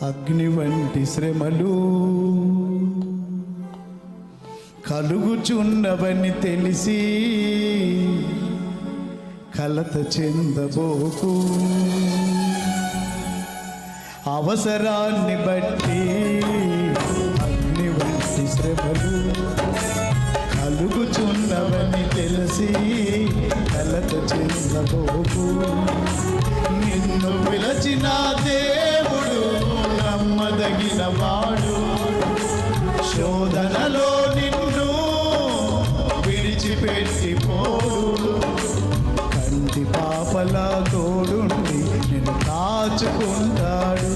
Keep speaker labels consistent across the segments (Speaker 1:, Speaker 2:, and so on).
Speaker 1: అగ్ని వంటి శ్రమలు కలుగుచున్నవని తెలిసి కలత చెందబోకు. అవసరాన్ని బట్టి అగ్ని వంటి శ్రమలు కలుగుచున్నవని తెలిసి కలత చెందబోకు. నిన్ను పిలచిన దేవుడు నమ్మదగిన వాడు, శోధనలో నిన్ను విడిచిపెట్టిపోడు. కంటి పాపలా తోడుండి నిన్ను కాచుకుంటాడు,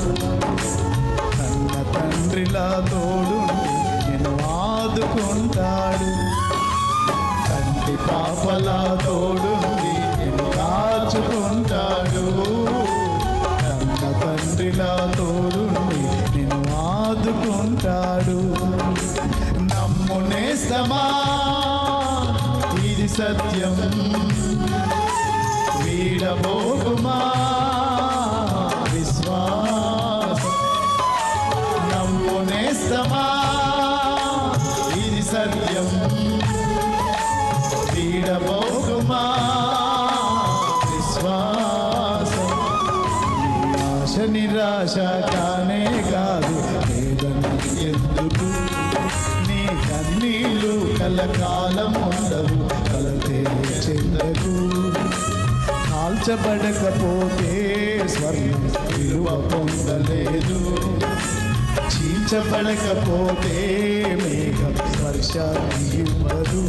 Speaker 1: కన్న తండ్రిలా తోడుండి నిన్ను ఆదుకుంటాడు. కంటి పాపలా తోడుండి నిన్ను కాచుకుంటాడు, కన్న తండ్రిలా తోడుండి నిన్ను ఆదుకుంటాడు. నమ్ము నేస్తమా, ఇది సత్యం, వీడబోకుమా విశ్వాసం. నమ్ము నేస్తమా, ఇది సత్యం, వీడబోకుమా విశ్వాసం. ఆశ నిరాశ కానే కాదు, వేదన ఎందుకు? నీ కన్నీళ్ళు కలకాలం ఉండవు, కలతే చెందకు. కాల్చబడకపోతే స్వర్ణం విలువ పొందలేదు, చీల్చబడకపోతే మేఘం వర్షాన్ని ఇవ్వదు.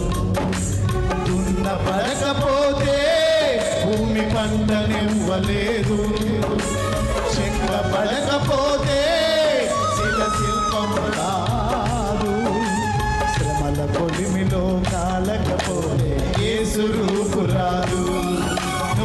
Speaker 1: దున్నపడకపోతే భూమి పంటనివ్వలేదు, చెక్కబడకపోతే శిల్పం కాదు. శ్రమల కొలిమిలో కాలకపోతే యేసు